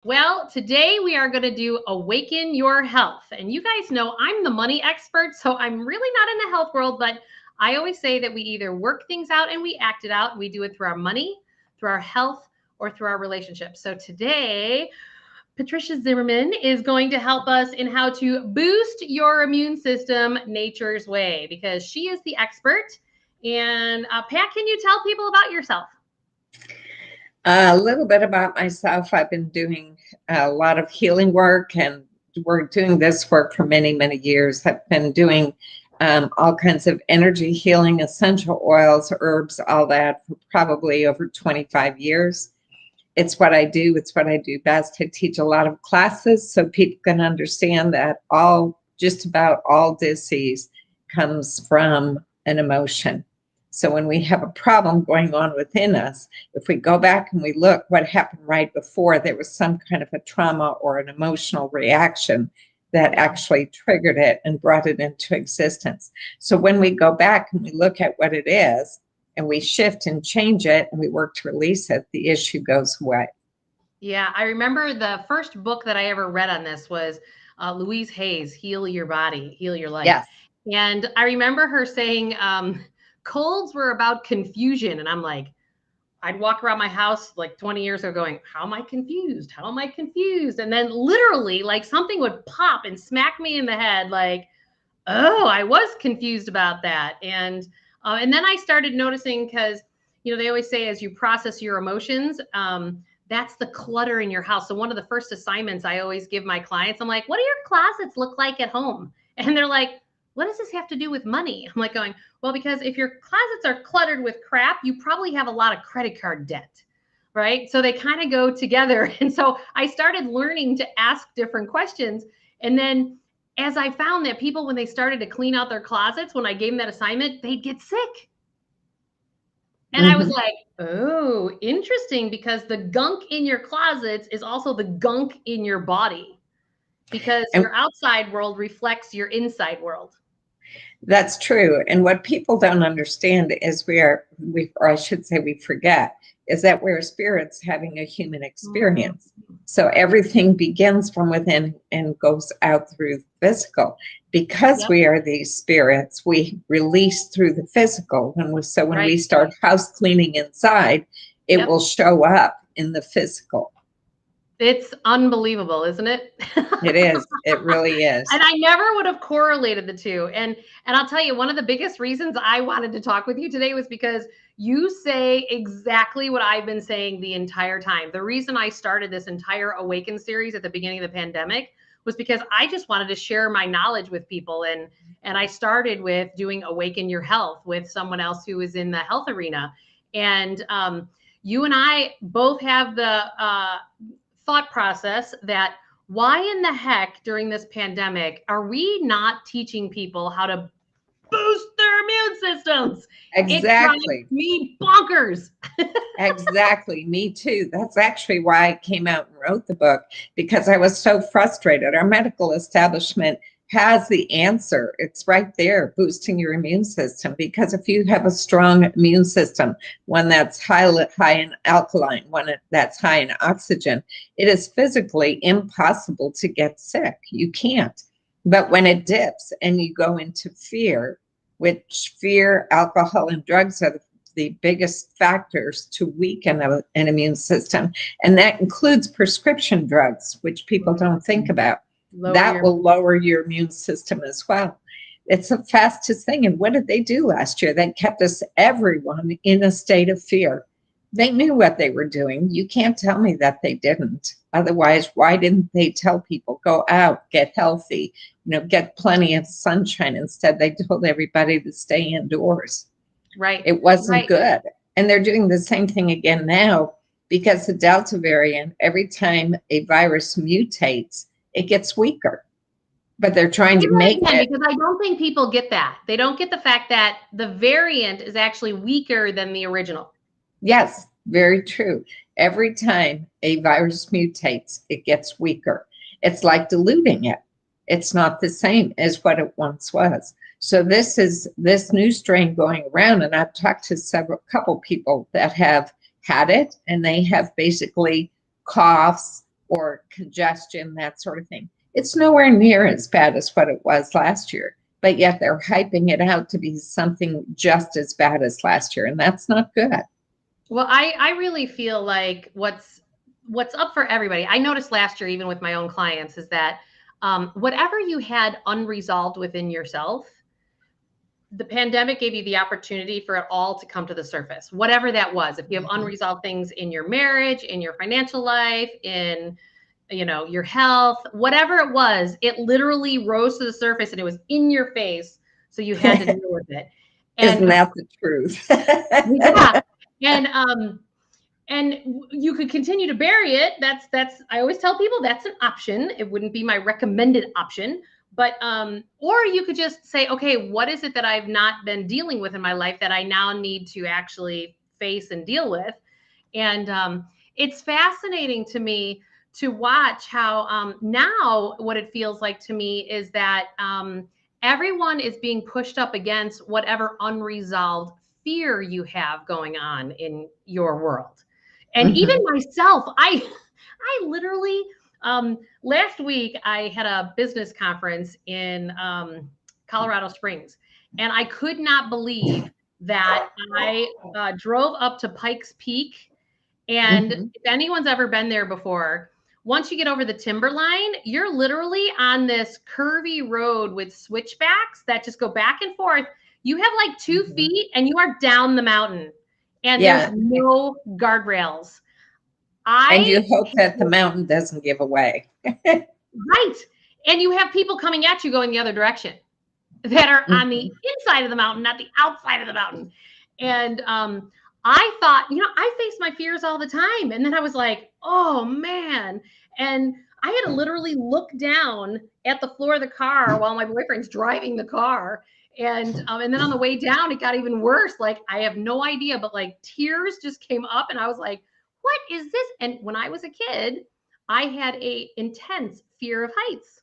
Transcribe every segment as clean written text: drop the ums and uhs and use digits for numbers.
Well, today we are going to do Awaken Your Health. And you guys know I'm the money expert, so I'm really not in the health world, but I always say that we either work things out and we act it out. We do it through our money, through our health, or through our relationships. So today, Patricia Zimmerman is going to help us in how to boost your immune system nature's way because she is the expert. And Pat, can you tell people about yourself? A little bit about myself. I've been doing a lot of healing work, and we're doing this work for many, many years. I've been doing all kinds of energy healing, essential oils, herbs, all that for probably over 25 years. It's what I do. It's what I do best. I teach a lot of classes so people can understand that just about all disease comes from an emotion. So when we have a problem going on within us, if we go back and we look what happened right before, there was some kind of a trauma or an emotional reaction that actually triggered it and brought it into existence. So when we go back and we look at what it is and we shift and change it and we work to release it, the issue goes away. Yeah, I remember the first book that I ever read on this was Louise Hay's Heal Your Body, Heal Your Life. Yes. And I remember her saying, colds were about confusion. And I'm like, I'd walk around my house like 20 years ago going, how am I confused? How am I confused? And then literally like something would pop and smack me in the head like, oh, I was confused about that. And then I started noticing because, they always say as you process your emotions, that's the clutter in your house. So one of the first assignments I always give my clients, I'm like, what do your closets look like at home? And they're like, what does this have to do with money? I'm like going, well, because if your closets are cluttered with crap, you probably have a lot of credit card debt, right? So they kind of go together. And so I started learning to ask different questions. And then as I found that people, when they started to clean out their closets, when I gave them that assignment, they'd get sick. And I was like, oh, interesting, because the gunk in your closets is also the gunk in your body because your outside world reflects your inside world. That's true. And what people don't understand is or I should say we forget, is that we're spirits having a human experience. So everything begins from within and goes out through the physical. Because we are these spirits, we release through the physical. When we start house cleaning inside, it will show up in the physical. It's unbelievable, isn't it? It is. It really is. And I never would have correlated the two. And I'll tell you, one of the biggest reasons I wanted to talk with you today was because you say exactly what I've been saying the entire time. The reason I started this entire Awaken series at the beginning of the pandemic was because I just wanted to share my knowledge with people. And I started with doing Awaken Your Health with someone else who is in the health arena. And you and I both have the thought process that why in the heck during this pandemic are we not teaching people how to boost their immune systems? Exactly. It drives me bonkers. Exactly. Me too. That's actually why I came out and wrote the book, because I was so frustrated. Our medical establishment has the answer. It's right there, boosting your immune system. Because if you have a strong immune system, one that's high in alkaline, one that's high in oxygen, it is physically impossible to get sick. You can't. But when it dips and you go into fear, which fear, alcohol, and drugs are the biggest factors to weaken an immune system. And that includes prescription drugs, which people don't think about. That will lower your immune system as well. It's the fastest thing. And what did they do last year? They kept everyone in a state of fear. They knew what they were doing. You can't tell me that they didn't. Otherwise, why didn't they tell people, go out, get healthy, get plenty of sunshine? Instead, they told everybody to stay indoors. Right. It wasn't good. And they're doing the same thing again now, because the Delta variant, every time a virus mutates, it gets weaker. But they're trying to make it. Because I don't think people get that. They don't get the fact that the variant is actually weaker than the original. Yes, very true. Every time a virus mutates, it gets weaker. It's like diluting it. It's not the same as what it once was. So this new strain going around, and I've talked to couple people that have had it, and they have basically coughs, or congestion, that sort of thing. It's nowhere near as bad as what it was last year, but yet they're hyping it out to be something just as bad as last year, and that's not good. Well, I really feel like what's up for everybody. I noticed last year, even with my own clients, is that whatever you had unresolved within yourself, the pandemic gave you the opportunity for it all to come to the surface, whatever that was. If you have unresolved things in your marriage, in your financial life, in your health, whatever it was, it literally rose to the surface and it was in your face. So you had to deal with it. And isn't that the truth? yeah. And you could continue to bury it. That's I always tell people that's an option. It wouldn't be my recommended option, but or you could just say, okay, what is it that I've not been dealing with in my life that I now need to actually face and deal with? And it's fascinating to me to watch how now what it feels like to me is that everyone is being pushed up against whatever unresolved fear you have going on in your world. And even myself, I literally last week I had a business conference in Colorado Springs, and I could not believe that I drove up to Pikes Peak. And if anyone's ever been there before, once you get over the timberline, you're literally on this curvy road with switchbacks that just go back and forth. You have like 2 feet and you are down the mountain, and there's no guardrails. And you hope that the mountain doesn't give away. Right. And you have people coming at you going the other direction that are on the inside of the mountain, not the outside of the mountain. And I thought, I face my fears all the time. And then I was like, oh man. And I had to literally look down at the floor of the car while my boyfriend's driving the car. And then on the way down, it got even worse. Like, I have no idea, but like tears just came up and I was like, what is this? And when I was a kid, I had a intense fear of heights.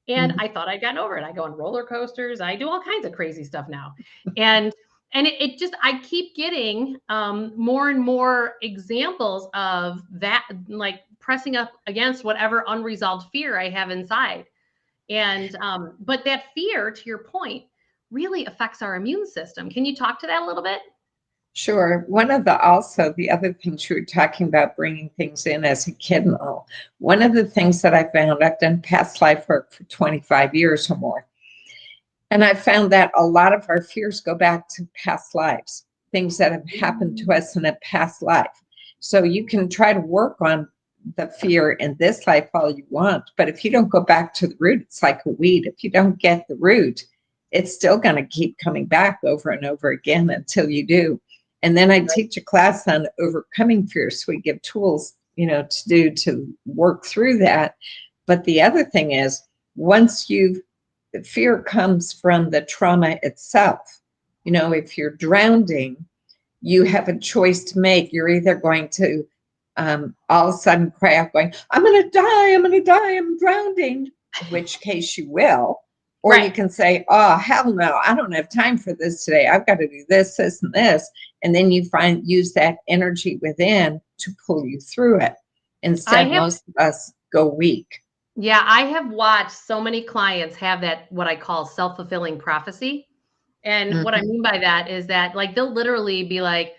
And I thought I'd gotten over it. I go on roller coasters. I do all kinds of crazy stuff now. And it just, I keep getting more and more examples of that, like pressing up against whatever unresolved fear I have inside. And, but that fear, to your point, really affects our immune system. Can you talk to that a little bit? Sure. One of the other things you were talking about, bringing things in as a kid and all, one of the things that I found, I've done past life work for 25 years or more. And I found that a lot of our fears go back to past lives, things that have happened to us in a past life. So you can try to work on the fear in this life all you want, but if you don't go back to the root, it's like a weed. If you don't get the root, it's still going to keep coming back over and over again until you do. And then I teach a class on overcoming fear. So we give tools, to work through that. But the other thing is, fear comes from the trauma itself. If you're drowning, you have a choice to make. You're either going to all of a sudden cry out going, I'm going to die, I'm drowning, in which case you will. Or you can say, oh, hell no, I don't have time for this today. I've got to do this, this, and this. And then you use that energy within to pull you through it. Instead, most of us go weak. Yeah, I have watched so many clients have that, what I call self-fulfilling prophecy. And what I mean by that is that, like, they'll literally be like,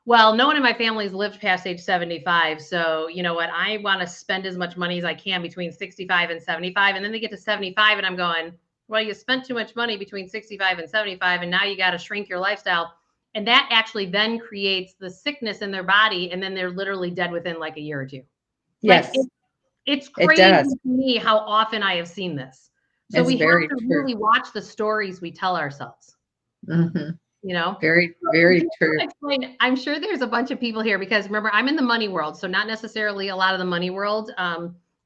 well, no one in my family's lived past age 75. So you know what? I want to spend as much money as I can between 65 and 75. And then they get to 75 and I'm going, well, you spent too much money between 65 and 75, and now you got to shrink your lifestyle. And that actually then creates the sickness in their body. And then they're literally dead within like a year or two. Yes. Like, it's crazy to me how often I have seen this. So we have to really watch the stories we tell ourselves. Very, very true. I'm sure there's a bunch of people here because remember, I'm in the money world. So not necessarily a lot of the money world,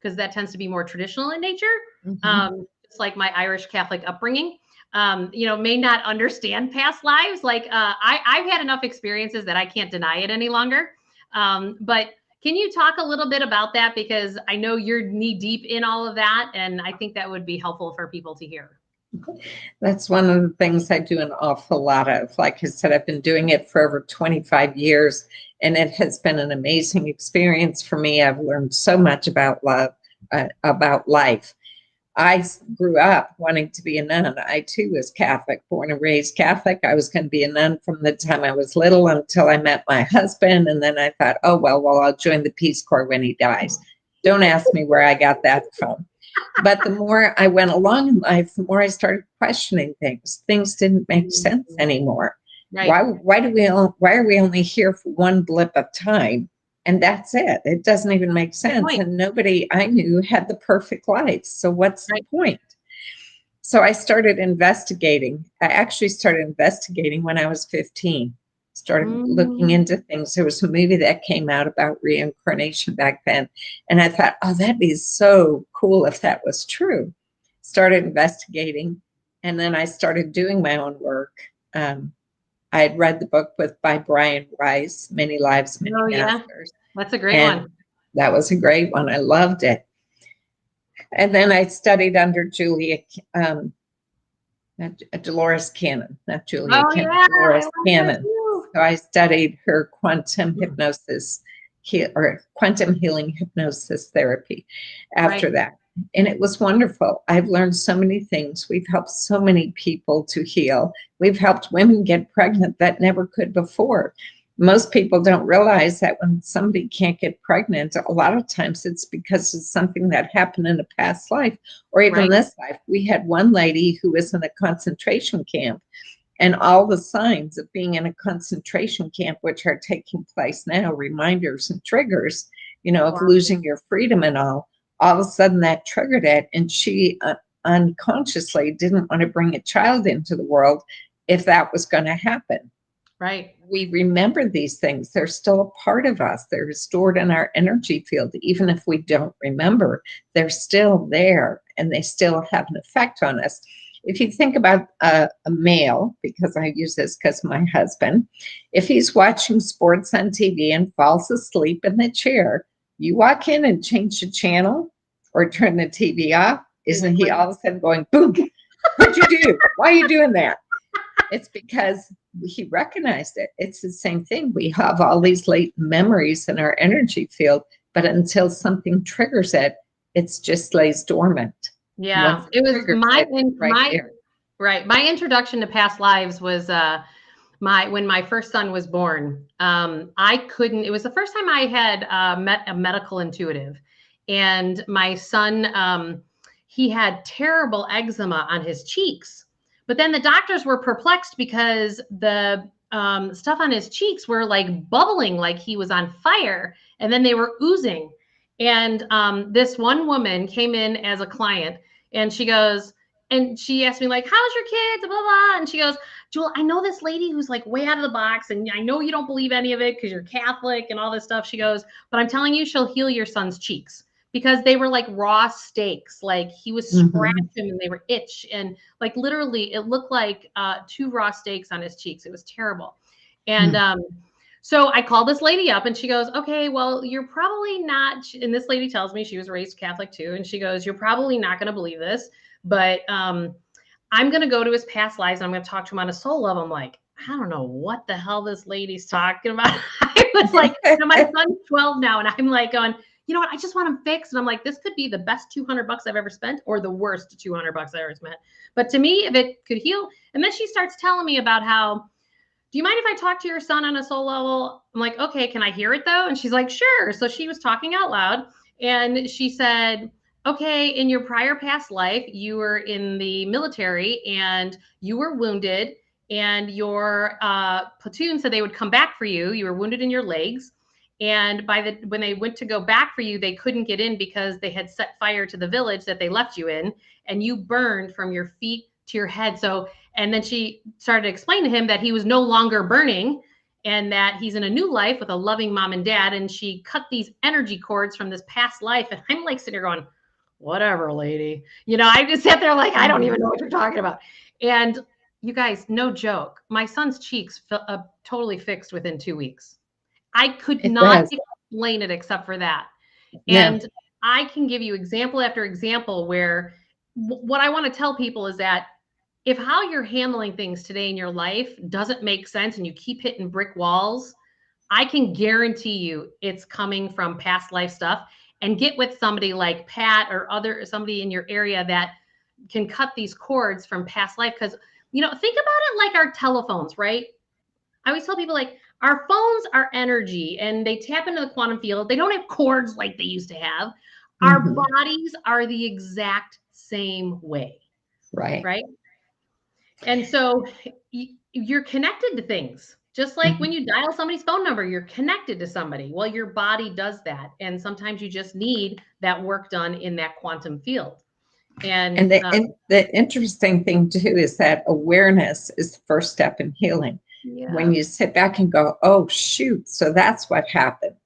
because that tends to be more traditional in nature. Just like my Irish Catholic upbringing, may not understand past lives. Like I've had enough experiences that I can't deny it any longer. But can you talk a little bit about that? Because I know you're knee deep in all of that. And I think that would be helpful for people to hear. That's one of the things I do an awful lot of. Like I said, I've been doing it for over 25 years, and it has been an amazing experience for me. I've learned so much about love, about life. I grew up wanting to be a nun. I too was Catholic, born and raised Catholic. I was going to be a nun from the time I was little until I met my husband. And then I thought, oh, well, I'll join the Peace Corps when he dies. Don't ask me where I got that from. But the more I went along in life, the more I started questioning things. Things didn't make sense anymore. Right. Why are we only here for one blip of time? And that's it. It doesn't even make sense. And nobody I knew had the perfect life. So what's the point? So I started investigating. I actually started investigating when I was 15. Started looking into things. There was a movie that came out about reincarnation back then. And I thought, oh, that'd be so cool if that was true. Started investigating. And then I started doing my own work. I had read the book by Brian Weiss, Many Lives, Many Masters. That's a great one. That was a great one. I loved it. And then I studied under Dolores Cannon, not Julia Cannon, Dolores Cannon. So I studied her quantum hypnosis or quantum healing hypnosis therapy after that. And it was wonderful. I've learned so many things. We've helped so many people to heal. We've helped women get pregnant that never could before. Most people don't realize that when somebody can't get pregnant, a lot of times it's because of something that happened in a past life or even this life. We had one lady who was in a concentration camp, and all the signs of being in a concentration camp, which are taking place now, reminders and triggers, of losing your freedom and all of a sudden that triggered it. And she unconsciously didn't want to bring a child into the world if that was going to happen. Right. We remember these things. They're still a part of us. They're stored in our energy field. Even if we don't remember, they're still there and they still have an effect on us. If you think about a male, because I use this because my husband, if he's watching sports on TV and falls asleep in the chair, you walk in and change the channel or turn the TV off, isn't he all of a sudden going, boom, what'd you do? Why are you doing that? It's because he recognized it. It's the same thing. We have all these latent memories in our energy field, but until something triggers it, it's just lays dormant. Yeah, it was my introduction to past lives was when my first son was born. It was the first time I had met a medical intuitive, and my son, he had terrible eczema on his cheeks. But then the doctors were perplexed because the stuff on his cheeks were like bubbling, like he was on fire, and then they were oozing. And this one woman came in as a client, and she goes, and she asked me like, how's your kids, blah, blah, blah. And she goes, Jewel, I know this lady who's like way out of the box, and I know you don't believe any of it because you're Catholic and all this stuff. She goes, but I'm telling you, she'll heal your son's cheeks, because they were like raw steaks. Like he was scratching and they were itch. And like literally it looked like 2 raw steaks on his cheeks. It was terrible. And so I called this lady up and she goes, okay, well, you're probably not. And this lady tells me she was raised Catholic too. And she goes, you're probably not going to believe this, but I'm going to go to his past lives and I'm going to talk to him on a soul level. I'm like, I don't know what the hell this lady's talking about. I was like, my son's 12 now. And I'm like going, you know what? I just want him fixed. And I'm like, this could be the best $200 I've ever spent or the worst $200 I've ever spent. But to me, if it could heal. And then she starts telling me about how, do you mind if I talk to your son on a soul level? I'm like, okay, can I hear it though? And she's like, sure. So she was talking out loud and she said, okay, in your prior past life, you were in the military and you were wounded and your platoon said they would come back for you. You were wounded in your legs. And when they went to go back for you, they couldn't get in because they had set fire to the village that they left you in, and you burned from your feet to your head. So, and then she started to explain to him that he was no longer burning and that he's in a new life with a loving mom and dad. And she cut these energy cords from this past life. And I'm like sitting there going, whatever, lady. I just sat there like, I don't even know what you're talking about. And you guys, no joke. My son's cheeks totally fixed within 2 weeks. I could not explain it except for that. And I can give you example after example where what I want to tell people is that if how you're handling things today in your life doesn't make sense and you keep hitting brick walls, I can guarantee you it's coming from past life stuff. And get with somebody like Pat or somebody in your area that can cut these cords from past life. Because, think about it like our telephones, right? I always tell people, like, our phones are energy and they tap into the quantum field. They don't have cords like they used to have. Our bodies are the exact same way. Right. Right. And so you're connected to things. Just like when you dial somebody's phone number, you're connected to somebody. Well, your body does that. And sometimes you just need that work done in that quantum field. And the interesting thing too is that awareness is the first step in healing. When you sit back and go, oh, shoot, so that's what happened.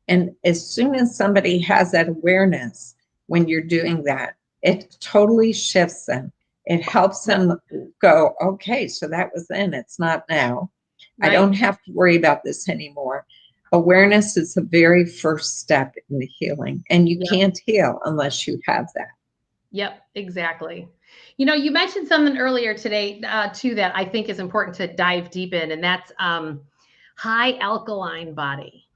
And as soon as somebody has that awareness, when you're doing that, it totally shifts them. It helps them go, okay, so that was then, it's not now. Right. I don't have to worry about this anymore. Awareness is the very first step in the healing, and you can't heal unless you have that. Yep, exactly. You mentioned something earlier today, too, that I think is important to dive deep in, and that's high alkaline body.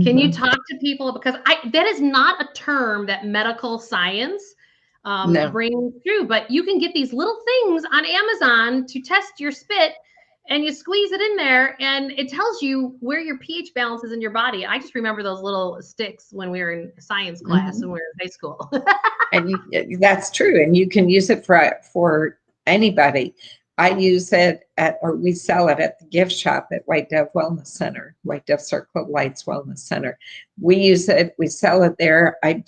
Can you talk to people? Because that is not a term that medical science brings through, but you can get these little things on Amazon to test your spit, and you squeeze it in there and it tells you where your pH balance is in your body. I just remember those little sticks when we were in science class and we were in high school. And that's true. And you can use it for anybody. I use it we sell it at the gift shop at White Dove Wellness Center, White Dove Circle of Lights Wellness Center. We use it, we sell it there. I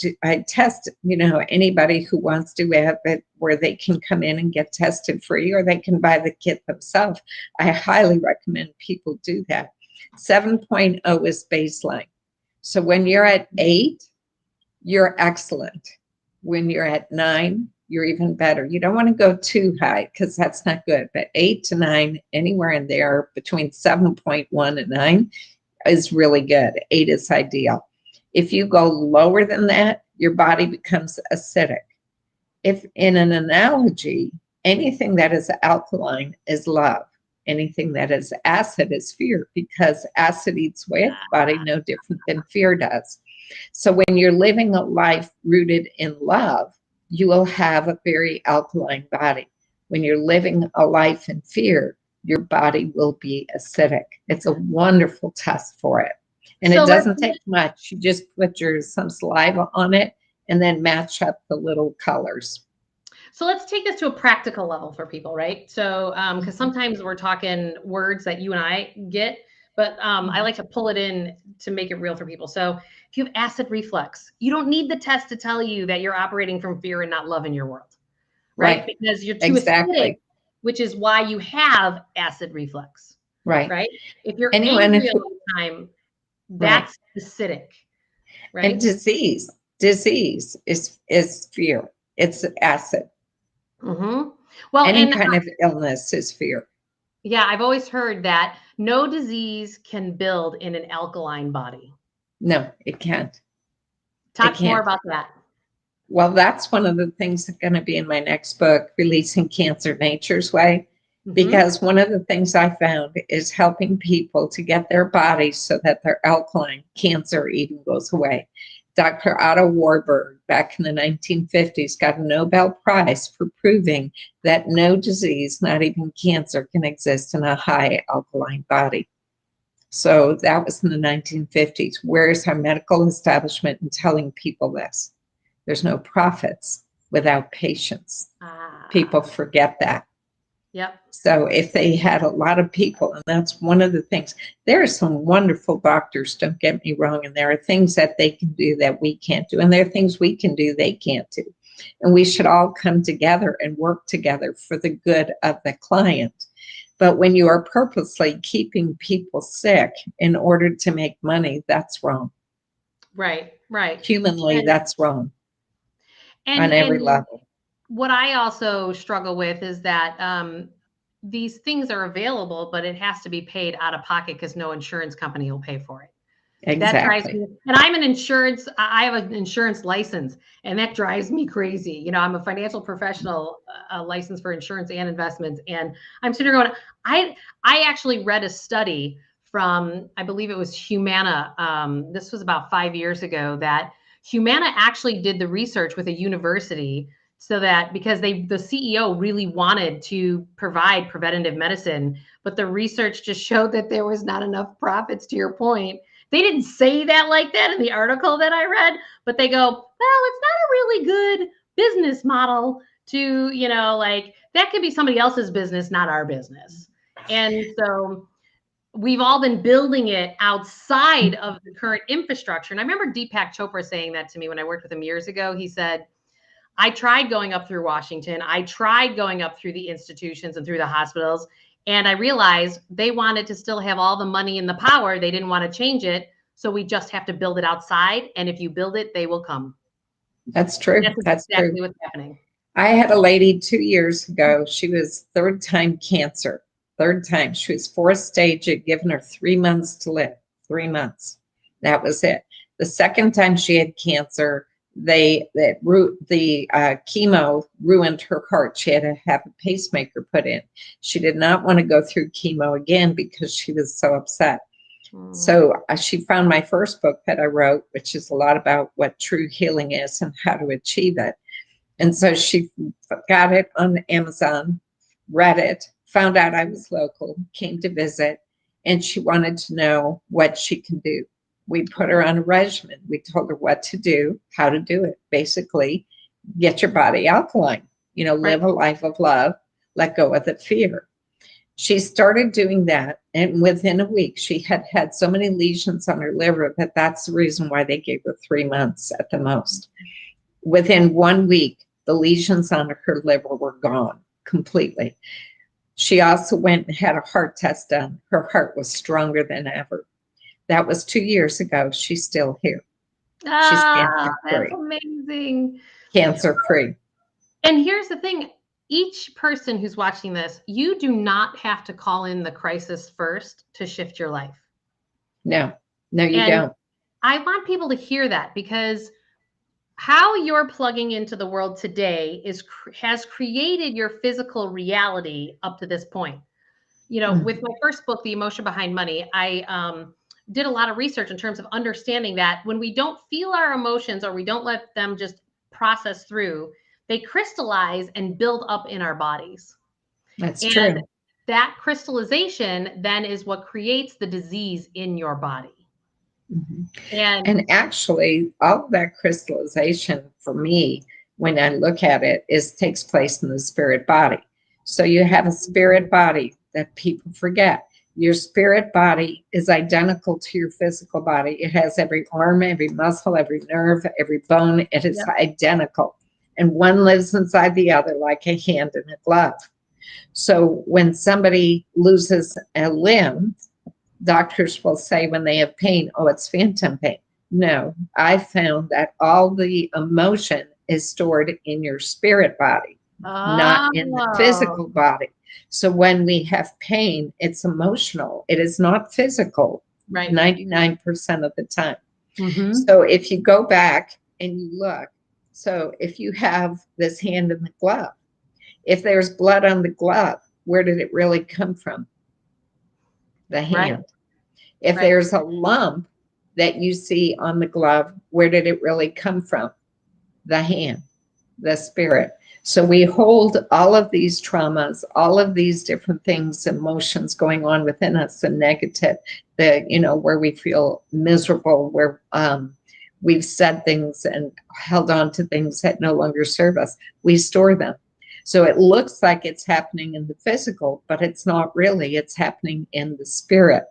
test, anybody who wants to have it where they can come in and get tested free, or they can buy the kit themselves. I highly recommend people do that. 7.0 is baseline. So when you're at 8, you're excellent. When you're at 9, you're even better. You don't want to go too high because that's not good. But 8 to 9, anywhere in there between 7.1 and 9 is really good. 8 is ideal. If you go lower than that, your body becomes acidic. If in an analogy, anything that is alkaline is love. Anything that is acid is fear, because acid eats away at the body no different than fear does. So when you're living a life rooted in love, you will have a very alkaline body. When you're living a life in fear, your body will be acidic. It's a wonderful test for it. And it doesn't take much. You just put some saliva on it and then match up the little colors. So let's take this to a practical level for people, right? So, because sometimes we're talking words that you and I get, but I like to pull it in to make it real for people. So if you have acid reflux, you don't need the test to tell you that you're operating from fear and not love in your world, right? Because you're too acidic, which is why you have acid reflux, right? If you're angry all the time, that's acidic, right? And disease is fear. It's acid. Well, any kind of illness is fear. Yeah, I've always heard that no disease can build in an alkaline body. No, it can't. Talk more about that. Well, that's one of the things that's going to be in my next book, Releasing Cancer Nature's Way, because one of the things I found is helping people to get their bodies so that they're alkaline. Cancer even goes away. Dr. Otto Warburg, back in the 1950s, got a Nobel Prize for proving that no disease, not even cancer, can exist in a high alkaline body. So that was in the 1950s. Where's our medical establishment in telling people this? There's no profits without patients. People forget that. Yep. So if they had a lot of people, and that's one of the things, there are some wonderful doctors, don't get me wrong, and there are things that they can do that we can't do, and there are things we can do they can't do. And we should all come together and work together for the good of the client. But when you are purposely keeping people sick in order to make money, that's wrong. Right. Humanly, that's wrong on every level. What I also struggle with is that these things are available, but it has to be paid out of pocket because no insurance company will pay for it. That drives Exactly. me, and I'm an insurance, I have an insurance license, and that drives me crazy. You know, I'm a financial professional, licensed for insurance and investments. And I'm sitting there going, I actually read a study from, I believe it was Humana. This was about 5 years ago, that Humana actually did the research with a university, so that because the CEO really wanted to provide preventative medicine, but the research just showed that there was not enough profits, to your point. They didn't say that like that in the article that I read, but they go, well, it's not a really good business model to, you know, like that could be somebody else's business, not our business. And so we've all been building it outside of the current infrastructure. And I remember Deepak Chopra saying that to me when I worked with him years ago. He said, I tried going up through Washington. I tried going up through the institutions and through the hospitals. And I realized they wanted to still have all the money and the power. They didn't want to change it. So we just have to build it outside. And if you build it, they will come. That's true. That's That's exactly true. what's happening. I had a lady 2 years ago. She was third time cancer. Third time. She was fourth stage. Had given her 3 months to live. 3 months. That was it. The second time she had cancer, the chemo ruined her heart. She had to have a pacemaker put in. She did not want to go through chemo again because she was so upset. So she found my first book that I wrote, which is a lot about what true healing is and how to achieve it. And so she got it on Amazon, read it, found out I was local, came to visit, and she wanted to know what she can do. We put her on a regimen. We told her what to do, how to do it. Basically, get your body alkaline, you know, live a life of love, let go of the fear. She started doing that, and within a week, she had had so many lesions on her liver that that's the reason why they gave her 3 months at the most. Within 1 week, the lesions on her liver were gone completely. She also went and had a heart test done. Her heart was stronger than ever. That was 2 years ago. She's still here. She's That's amazing. Cancer free. And here's the thing. Each person who's watching this, you do not have to call in the crisis first to shift your life. No, you don't. I want people to hear that, because how you're plugging into the world today has created your physical reality up to this point. You know, with my first book, The Emotion Behind Money, I did a lot of research in terms of understanding that when we don't feel our emotions, or we don't let them just process through, they crystallize and build up in our bodies. That's true. That crystallization then is what creates the disease in your body. And actually, all of that crystallization for me, when I look at it, takes place in the spirit body. So you have a spirit body that people forget. Your spirit body is identical to your physical body. It has every arm, every muscle, every nerve, every bone. It is identical. And one lives inside the other like a hand in a glove. So when somebody loses a limb, doctors will say when they have pain, oh, it's phantom pain. No, I found that all the emotion is stored in your spirit body, not in the physical body. So when we have pain, it's emotional. It is not physical, 99% of the time. So if you go back and you look, so if you have this hand in the glove, if there's blood on the glove, where did it really come from? The hand. If there's a lump that you see on the glove, where did it really come from? The hand, the spirit. So we hold all of these traumas, all of these different things, emotions going on within us, the negative, where we feel miserable, where we've said things and held on to things that no longer serve us. We store them. So it looks like it's happening in the physical, but it's not really. It's happening in the spirit.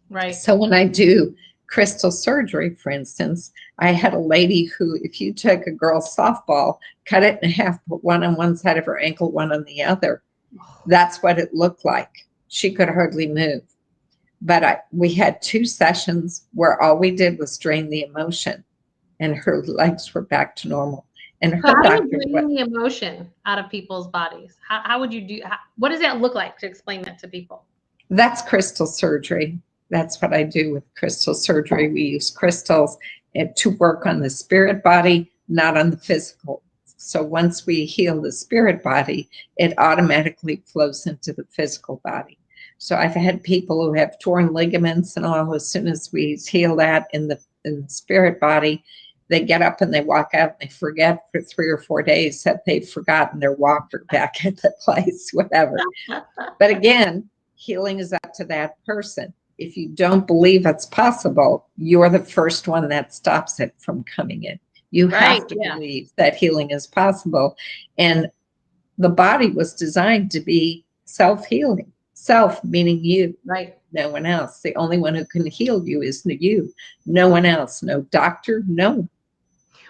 Right. So when I do crystal surgery, for instance, I had a lady who, if you took a girl's softball, cut it in half, put one on one side of her ankle, one on the other. That's what it looked like. She could hardly move. But we had 2 sessions where all we did was drain the emotion, and her legs were back to normal. And her how do you drain the emotion out of people's bodies? How would you do? What does that look like, to explain that to people? That's crystal surgery. That's what I do with crystal surgery. We use crystals to work on the spirit body, not on the physical. So once we heal the spirit body, it automatically flows into the physical body. So I've had people who have torn ligaments and all. As soon as we heal that in the spirit body, they get up and they walk out and they forget for 3 or 4 days that they've forgotten their walker back at the place, whatever. But again, healing is up to that person. If you don't believe it's possible, you're the first one that stops it from coming in. You have to believe that healing is possible. And the body was designed to be self-healing. Self meaning you, right? No one else. The only one who can heal you is you. No one else. No doctor. No.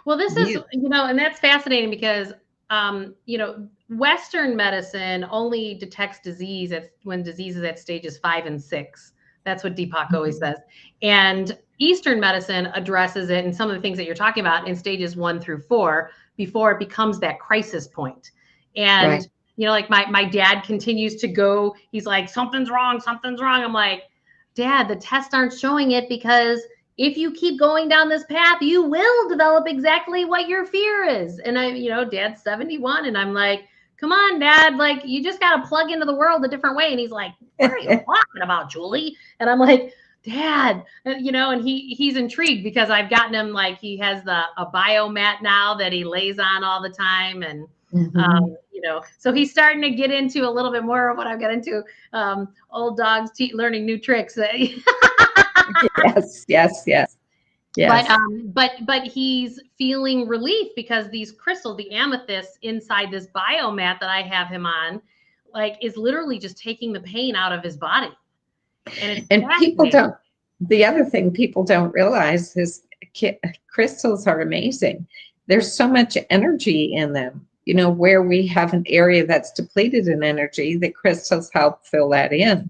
Well, this is, and that's fascinating because, Western medicine only detects disease when disease is at stages 5 and 6. That's what Deepak always says. And Eastern medicine addresses it and some of the things that you're talking about in stages 1 through 4 before it becomes that crisis point. And, like my dad continues to go, he's like, something's wrong. I'm like, Dad, the tests aren't showing it, because if you keep going down this path, you will develop exactly what your fear is. And Dad's 71 and I'm like, come on, Dad, like you just got to plug into the world a different way. And he's like, what are you talking about, Julie? And I'm like, Dad, and he's intrigued because I've gotten him, like, he has a biomat now that he lays on all the time. And, so he's starting to get into a little bit more of what I've got into, old dogs learning new tricks. Yes. But he's feeling relief because these crystals, the amethyst inside this biomat that I have him on, like, is literally just taking the pain out of his body. And people don't, the other thing people don't realize is crystals are amazing. There's so much energy in them. Where we have an area that's depleted in energy, the crystals help fill that in.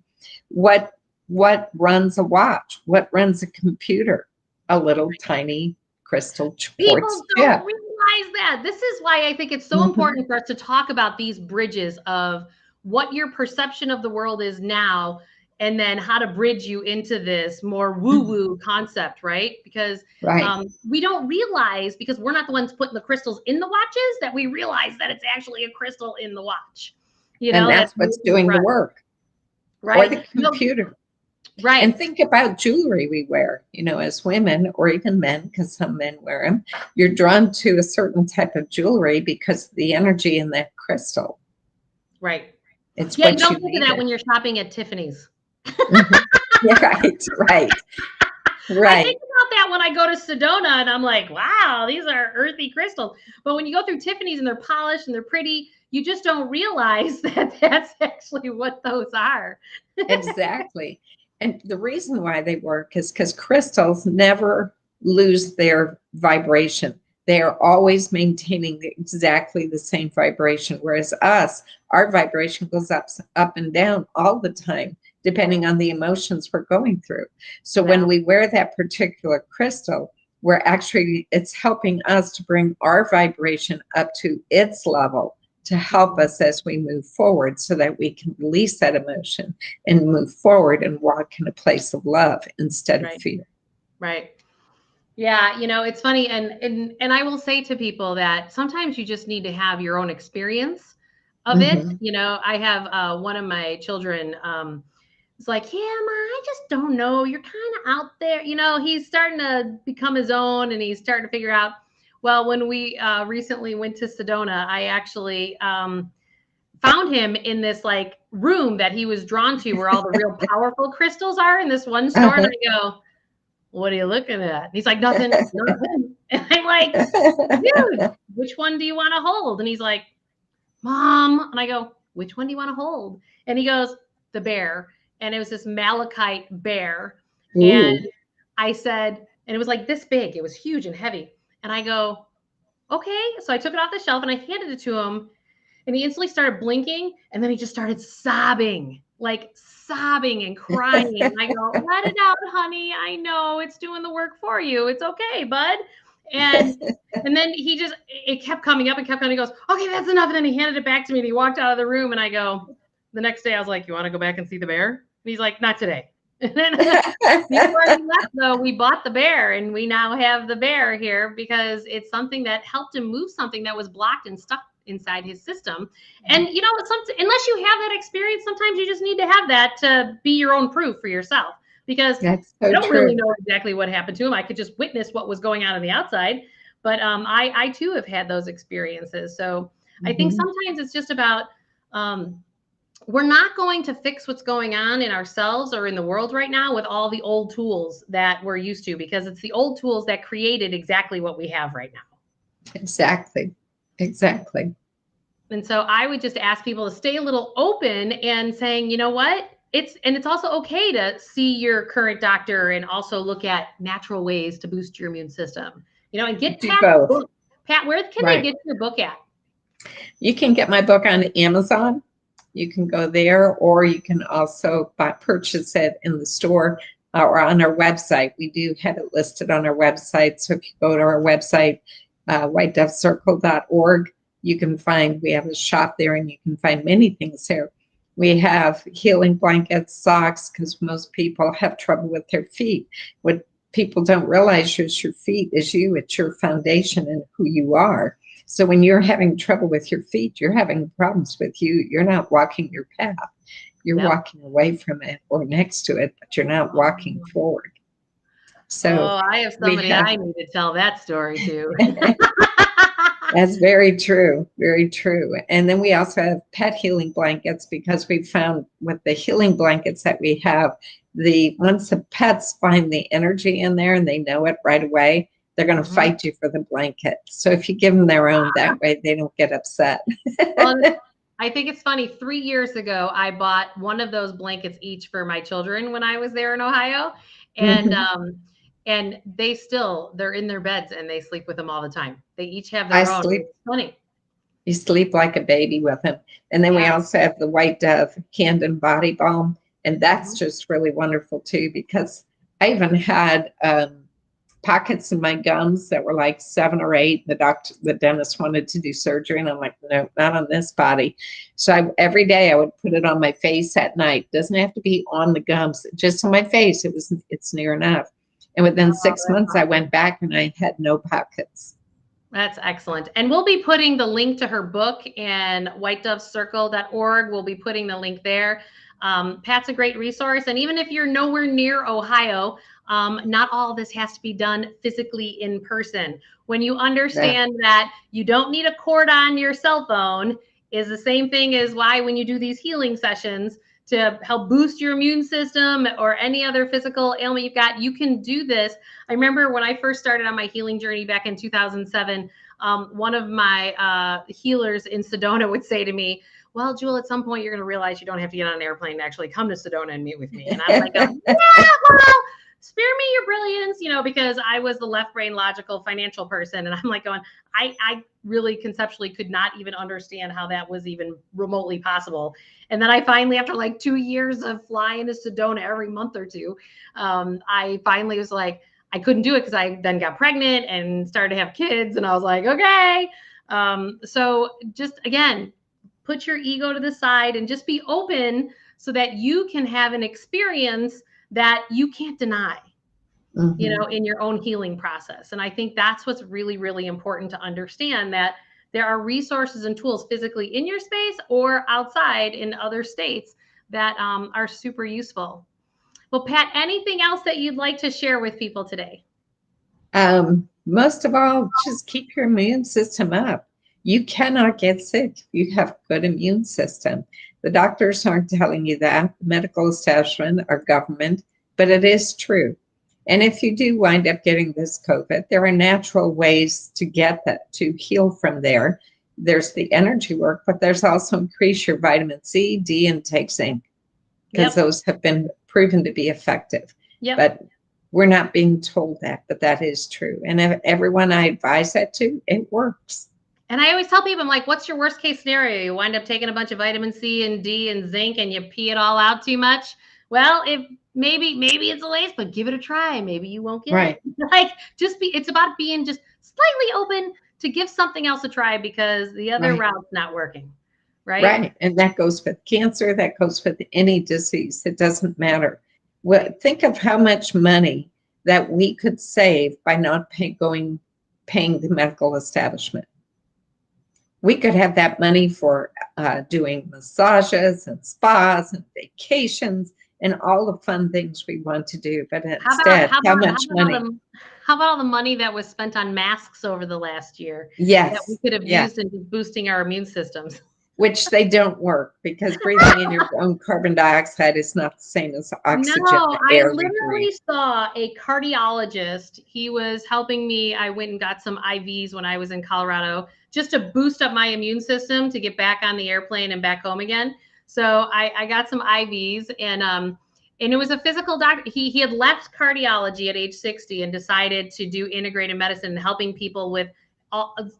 What runs a watch? What runs a computer? A little tiny crystal quartz. People don't realize that. This is why I think it's so important for us to talk about these bridges of what your perception of the world is now, and then how to bridge you into this more woo-woo concept, right? Because we don't realize, because we're not the ones putting the crystals in the watches, that we realize that it's actually a crystal in the watch. And that's what's doing the work. Right. Or the computer. Right. And think about jewelry we wear, as women, or even men, because some men wear them. You're drawn to a certain type of jewelry because of the energy in that crystal. Right. It's what you don't think of that when you're shopping at Tiffany's. Right. I think about that when I go to Sedona and I'm like, wow, these are earthy crystals. But when you go through Tiffany's and they're polished and they're pretty, you just don't realize that that's actually what those are. Exactly. And the reason why they work is because crystals never lose their vibration. They are always maintaining exactly the same vibration. Whereas our vibration goes up and down all the time, depending on the emotions we're going through. So when we wear that particular crystal, it's helping us to bring our vibration up to its level, to help us as we move forward, so that we can release that emotion and move forward and walk in a place of love instead of fear. Right. Yeah. It's funny. And I will say to people that sometimes you just need to have your own experience of it. I have one of my children, it's like, yeah, Ma, I just don't know. You're kind of out there. He's starting to become his own, and he's starting to figure out. Well, when we recently went to Sedona, I actually found him in this like room that he was drawn to, where all the real powerful crystals are in this one store. And I go, what are you looking at? And he's like, nothing. And I'm like, dude, which one do you want to hold? And he's like, Mom. And I go, which one do you want to hold? And he goes, the bear. And it was this malachite bear. Ooh. And I said, and it was like this big. It was huge and heavy. And I go, okay. So I took it off the shelf and I handed it to him. And he instantly started blinking. And then he just started sobbing and crying. And I go, let it out, honey. I know it's doing the work for you. It's okay, bud. And then it kept coming up and kept coming. He goes, okay, that's enough. And then he handed it back to me and he walked out of the room. And I go, the next day I was like, you want to go back and see the bear? And he's like, not today. And then before he left, though, we bought the bear, and we now have the bear here because it's something that helped him move something that was blocked and stuck inside his system. And you know, unless you have that experience, sometimes you just need to have that to be your own proof for yourself, because That's so I don't true. really know exactly what happened to him. I could just witness what was going on the outside. But I too have had those experiences. So I think sometimes it's just about we're not going to fix what's going on in ourselves or in the world right now with all the old tools that we're used to, because it's the old tools that created exactly what we have right now. Exactly. Exactly. And so I would just ask people to stay a little open and saying, you know what? It's also okay to see your current doctor and also look at natural ways to boost your immune system. You know, and get Do both. Pat, where can they get your book at? You can get my book on Amazon. You can go there, or you can also purchase it in the store or on our website. We do have it listed on our website. So if you go to our website, whitedovecircle.org, you can find, we have a shop there, and you can find many things there. We have healing blankets, socks, because most people have trouble with their feet. What people don't realize is your feet is you. It's your foundation and who you are. So when you're having trouble with your feet, you're having problems with you. You're not walking your path. You're walking away from it or next to it, but you're not walking forward. So I have somebody I need to tell that story to. That's very true. Very true. And then we also have pet healing blankets, because we found with the healing blankets that we have, once the pets find the energy in there and they know it right away, they're going to fight you for the blanket. So if you give them their own, that way they don't get upset. Well, I think it's funny. 3 years ago, I bought one of those blankets each for my children when I was there in Ohio. And and they're in their beds and they sleep with them all the time. They each have their own. It's funny. You sleep like a baby with them. And then we also have the White Dove hand and body balm. And that's just really wonderful too, because I even had pockets in my gums that were like 7 or 8. The dentist wanted to do surgery, and I'm like, no, not on this body. So every day I would put it on my face at night. Doesn't have to be on the gums, just on my face. It's near enough. And within 6 months, I went back and I had no pockets. That's excellent. And we'll be putting the link to her book, and whitedovecircle.org. We'll be putting the link there. Pat's a great resource. And even if you're nowhere near Ohio, not all of this has to be done physically in person. When you understand that you don't need a cord on your cell phone, is the same thing as why when you do these healing sessions to help boost your immune system or any other physical ailment you've got, you can do this. I remember when I first started on my healing journey back in 2007, one of my healers in Sedona would say to me, well, Jewel, at some point you're going to realize you don't have to get on an airplane to actually come to Sedona and meet with me. And I'm like, yeah, well, spare me your brilliance, because I was the left brain logical financial person. And I'm like going, I really conceptually could not even understand how that was even remotely possible. And then I finally, after like 2 years of flying to Sedona every month or two, I finally was like, I couldn't do it because I then got pregnant and started to have kids. And I was like, okay. So just, again, put your ego to the side and just be open so that you can have an experience that you can't deny, in your own healing process. And I think that's what's really, really important to understand, that there are resources and tools physically in your space or outside in other states that are super useful. Well, Pat, anything else that you'd like to share with people today? Most of all, just keep your immune system up. You cannot get sick if you have a good immune system. The doctors aren't telling you that, the medical establishment or government, but it is true. And if you do wind up getting this COVID, there are natural ways to get that, to heal from there. There's the energy work, but there's also increase your vitamin C, D, and take zinc, because those have been proven to be effective. But we're not being told that, but that is true. And if everyone I advise that to, it works. And I always tell people, I'm like, what's your worst case scenario? You wind up taking a bunch of vitamin C and D and zinc and you pee it all out too much. Well, if maybe it's a lace, but give it a try. Maybe you won't get it. Like, it's about being just slightly open to give something else a try, because the other route's not working. Right. And that goes with cancer. That goes with any disease. It doesn't matter. Think of how much money that we could save by not paying the medical establishment. We could have that money for doing massages and spas and vacations and all the fun things we want to do. But instead, how much money? How about all the money that was spent on masks over the last year? Yes. That we could have used in boosting our immune systems. Which they don't work, because breathing in your own carbon dioxide is not the same as oxygen. No, I literally saw a cardiologist. He was helping me. I went and got some IVs when I was in Colorado just to boost up my immune system to get back on the airplane and back home again. So I got some IVs, and it was a physical doctor. He had left cardiology at age 60 and decided to do integrated medicine, helping people with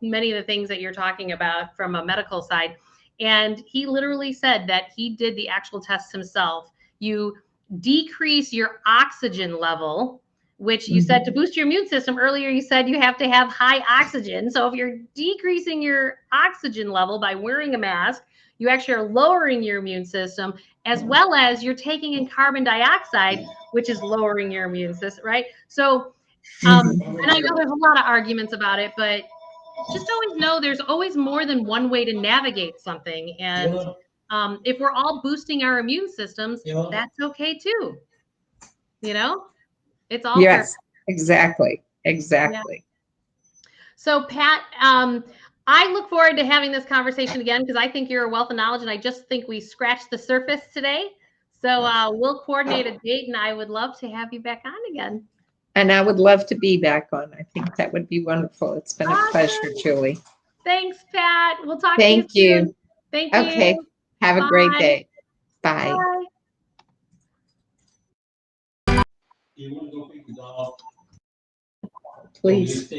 many of the things that you're talking about from a medical side. And he literally said that he did the actual tests himself. You decrease your oxygen level, which you said to boost your immune system. Earlier, you said you have to have high oxygen. So if you're decreasing your oxygen level by wearing a mask, you actually are lowering your immune system, as well as you're taking in carbon dioxide, which is lowering your immune system, right? So, and I know there's a lot of arguments about it, but just always know there's always more than one way to navigate something. And if we're all boosting our immune systems, that's okay too. You know, it's all fair. Exactly. Yeah. So Pat, I look forward to having this conversation again, because I think you're a wealth of knowledge, and I just think we scratched the surface today. So we'll coordinate a date, and I would love to have you back on again. And I would love to be back on. I think that would be wonderful. It's been a pleasure, Julie. Thanks, Pat. We'll talk to you soon. Thank you. Okay. Have a great day. Bye. Please.